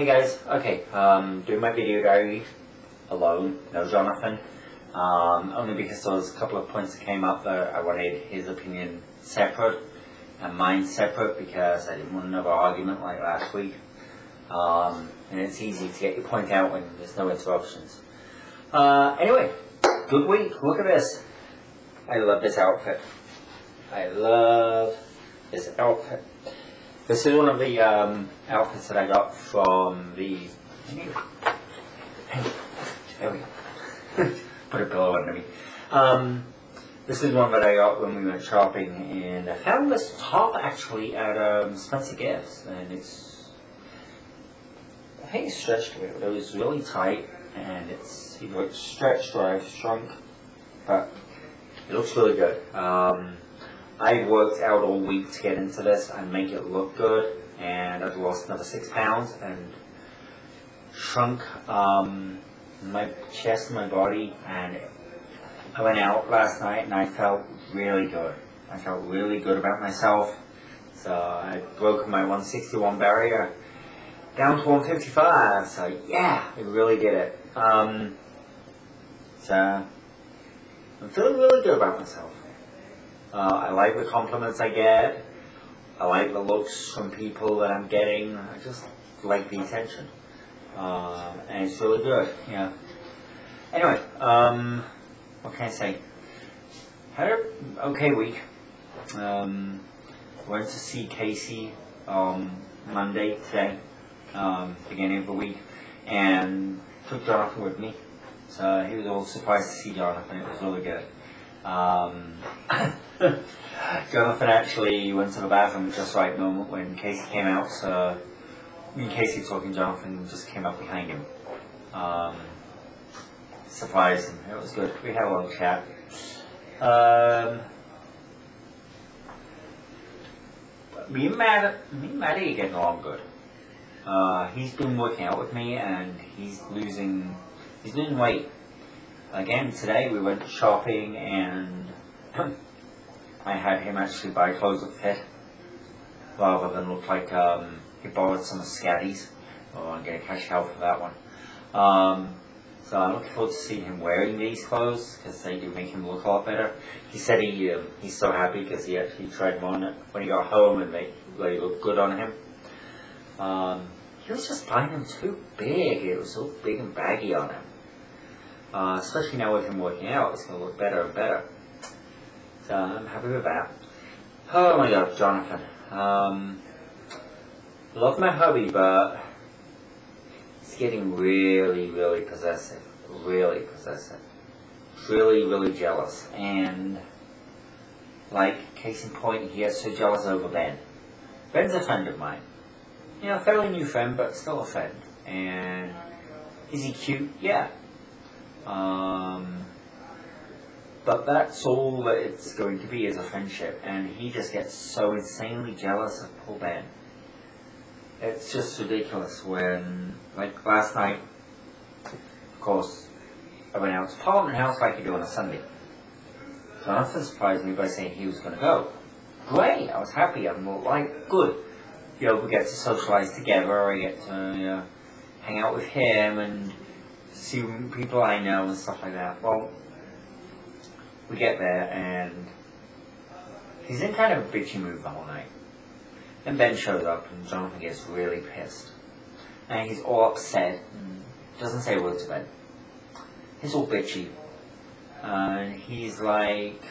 Hey guys, okay, doing my video diary alone, no Jonathan, only because there was a couple of points that came up that I wanted his opinion separate and mine separate because I didn't want another argument like last week, and it's easy to get your point out when there's no interruptions. Anyway, good week, look at this. I love this outfit. I love this outfit. This is one of the outfits that I got from the... There we go. Put a pillow under me. This is one that I got when we went shopping, and I found this top actually at Spencer Gifts, and it's... I think it's stretched a bit, but it was really tight, and it's either stretched or I've shrunk, but it looks really good. I worked out all week to get into this and make it look good, and I've lost another 6 pounds and shrunk my chest and my body, and I went out last night and I felt really good. I felt really good about myself. So I broke my 161 barrier down to 155, so yeah, I really did it. So I'm feeling really good about myself. I like the compliments I get. I like the looks from people that I'm getting. I just like the attention. And it's really good, yeah. Anyway, what can I say? Had an okay week. Went to see Casey Monday, today, beginning of the week, and took Jonathan with me. So he was all surprised to see Jonathan. It was really good. Jonathan actually went to the bathroom at just the right moment when Casey came out, so me and Casey talking, Jonathan just came up behind him. Surprised him. It was good. We had a little chat. Me and Maddie are getting along good. He's been working out with me and he's losing weight. Again, today we went shopping and I had him actually buy clothes that fit rather than look like he borrowed some of Scatty's. Oh, I'm going to cash out for that one. So I'm looking forward to seeing him wearing these clothes because they do make him look a lot better. He said he's so happy because he actually tried them on when he got home and they really looked good on him. He was just finding them too big. It was so big and baggy on him. Especially now with him working out, it's going to look better and better. So I'm happy with that. Oh my god, Jonathan. Love my hubby, but he's getting really, really possessive. Really possessive. Really, really jealous. And, like, case in point, he gets so jealous over Ben. Ben's a friend of mine. You know, a fairly new friend, but still a friend. And, is he cute? Yeah. But that's all that it's going to be, is a friendship, and he just gets so insanely jealous of poor Ben. It's just ridiculous when, like last night, of course, I went out to Parliament House like you do on a Sunday. Jonathan surprised me by saying he was going to go. Great, I was happy, I'm like, good. You know, we get to socialise together, I get to hang out with him and see people I know and stuff like that. Well, we get there and he's in kind of a bitchy mood the whole night. Then Ben shows up and Jonathan gets really pissed. And he's all upset and doesn't say a word to Ben. He's all bitchy. And he's like,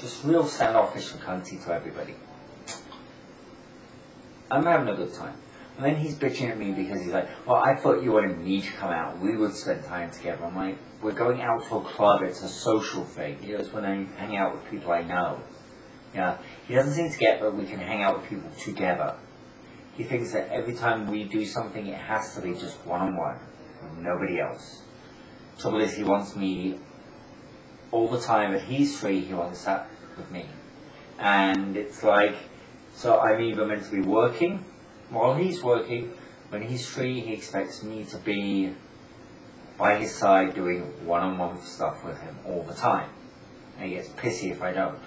just real standoffish and cunty to everybody. I'm having a good time. And then he's bitching at me because he's like, well, I thought you wanted me to come out. We would spend time together. I'm like, we're going out to a club. It's a social thing. You know, it's when I hang out with people I know. Yeah, he doesn't seem to get that we can hang out with people together. He thinks that every time we do something, it has to be just one-on-one, with nobody else. Trouble is, he wants me all the time that he's free. He wants that with me, and it's like, so I'm either meant to be working while he's working. When he's free, he expects me to be by his side doing one-on-one stuff with him all the time, and he gets pissy if I don't.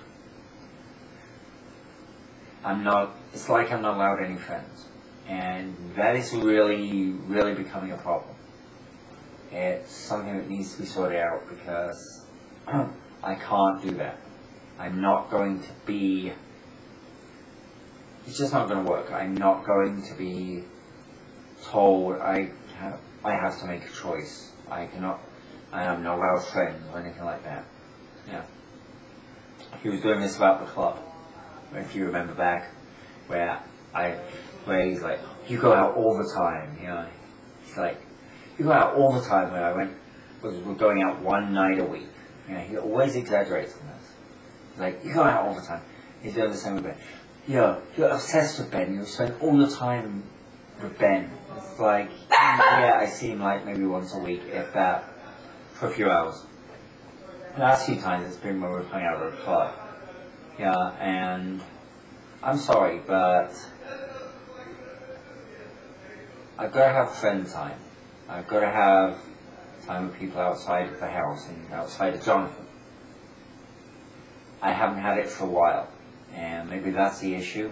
I'm not, it's like I'm not allowed any friends. And that is really, really becoming a problem. It's something that needs to be sorted out because I can't do that. I'm not going to be, it's just not going to work. I'm not going to be told I have to make a choice. I am not allowed friends or anything like that. Yeah. He was doing this about the club, if you remember back, where he's like, you go out all the time, you know. He's like, you go out all the time. When we're going out one night a week. You know, he always exaggerates on this. He's like, you go out all the time. He's doing the same with Ben. You're obsessed with Ben. You spend all your time with Ben. It's like, yeah, I see him like maybe once a week, if that, for a few hours. The last few times it's been when we're playing out at the club. Yeah, and I'm sorry, but I've got to have friend time. I've got to have time with people outside of the house and outside of Jonathan. I haven't had it for a while, and maybe that's the issue,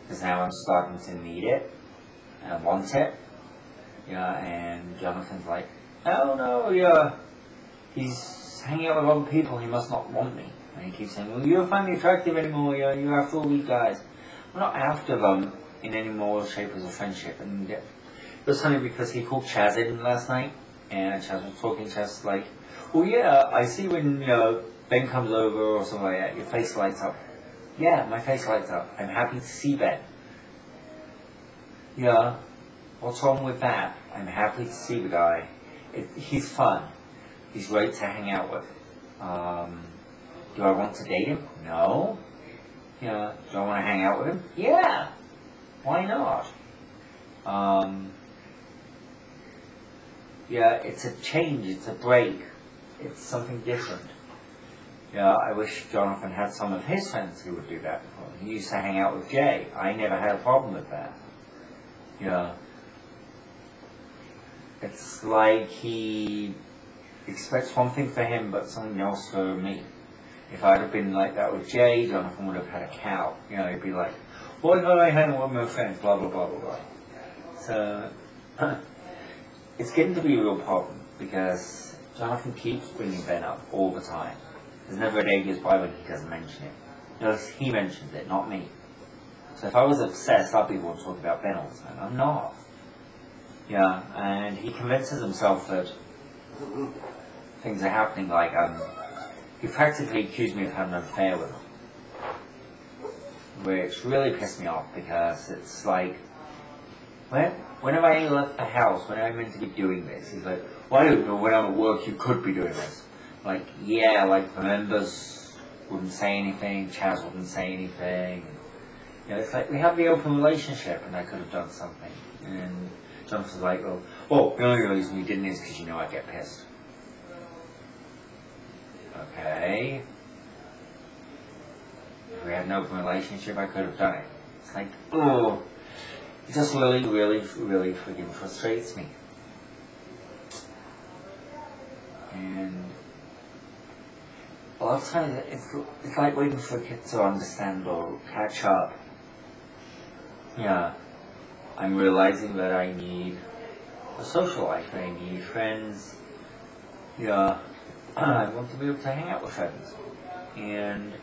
because now I'm starting to need it and want it. Yeah, and Jonathan's like, oh no, yeah, he's hanging out with other people, he must not want me. And he keeps saying, well, you don't find me attractive anymore, you're after all these guys. I'm not after them in any more shape as a friendship. And it was funny because he called Chaz in last night, and Chaz was talking. Chaz was like, well, yeah, I see when Ben comes over or something like that, your face lights up. Yeah, my face lights up. I'm happy to see Ben. Yeah, what's wrong with that? I'm happy to see the guy. He's fun. He's great to hang out with. Do I want to date him? No. Yeah. Do I want to hang out with him? Yeah. Why not? Yeah, it's a change, it's a break, it's something different. Yeah, I wish Jonathan had some of his friends who would do that. He used to hang out with Jay. I never had a problem with that. Yeah. It's like he expects one thing for him, but something else for me. If I'd have been like that with Jay, Jonathan would have had a cow. You know, he'd be like, why can't I hang out with my friends, blah, blah, blah, blah, blah. So, it's getting to be a real problem, because Jonathan keeps bringing Ben up all the time. There's never a day goes by when he doesn't mention it. Notice he mentions it, not me. So if I was obsessed, I'd be able to talk about Ben all the time. I'm not. Yeah, and he convinces himself that things are happening, like, he practically accused me of having an affair with him. Which really pissed me off, because it's like, when have I left the house? When am I meant to be doing this? He's like, well, I don't know, when I'm at work you could be doing this. Like, yeah, like the members wouldn't say anything, Chaz wouldn't say anything. You know, it's like, we have the open relationship and I could have done something. And Jonathan's like, well, the only reason you didn't is because you know I get pissed. Okay. If we had an open relationship, I could have done it. It's like, oh, it just really, really, really freaking frustrates me. And a lot of times, it's like waiting for a kid to understand or catch up. Yeah, I'm realizing that I need a social life, I need friends. Yeah, I want to be able to hang out with friends. And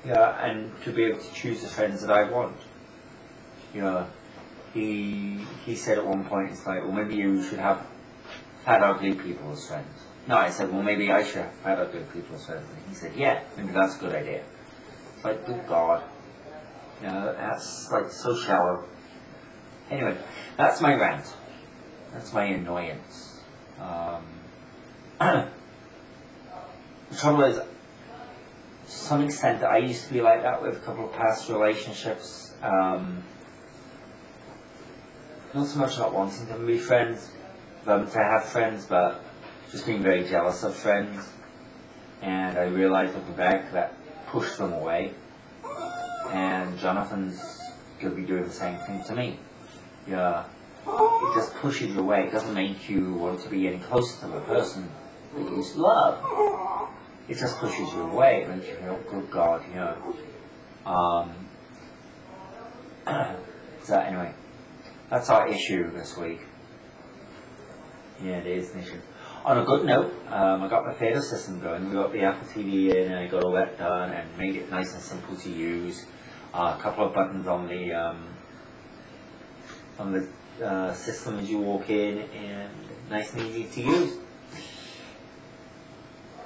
yeah, and to be able to choose the friends that I want. Yeah, he said at one point, it's like, well, maybe you should have fat, ugly people as friends. No, I said, well, maybe I should have fat, ugly people as friends. And he said, yeah, maybe that's a good idea. It's like, good God. You know, that's like so shallow. Anyway, that's my rant. That's my annoyance. The trouble is, to some extent, I used to be like that with a couple of past relationships. Not so much not wanting them to be friends, them to have friends, but just being very jealous of friends. And I realized looking back that pushed them away. And Jonathan's going to be doing the same thing to me. Yeah, it just pushes you away. It doesn't make you want to be any closer to the person that you used to love. It just pushes you away. It makes you feel, good God, you know. So anyway, that's our issue this week. Yeah, it is an issue. On a good note, I got my fader system going. We got the Apple TV in, and I got all that done and made it nice and simple to use. A couple of buttons on the system as you walk in, and nice and easy to use.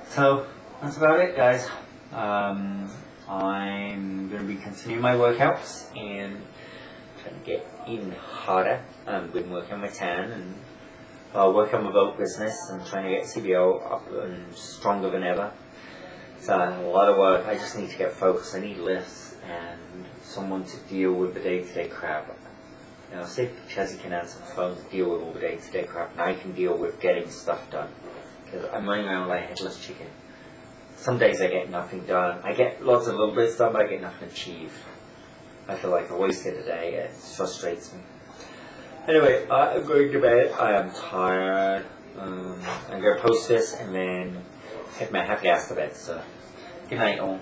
So that's about it, guys. I'm going to be continuing my workouts and trying to get even harder. I've been working on my tan and working on my boat business and trying to get CBO up and stronger than ever. It's a lot of work. I just need to get focused. I need lifts and someone to deal with the day-to-day crap. You know, say Chelsea can answer the phone to deal with all the day-to-day crap, and I can deal with getting stuff done. Because I'm running around like a headless chicken. Some days I get nothing done. I get lots of little bits done, but I get nothing achieved. I feel like I wasted a day. It frustrates me. Anyway, I'm going to bed. I am tired. I'm going to post this and then head my happy ass to bed. So, good night all.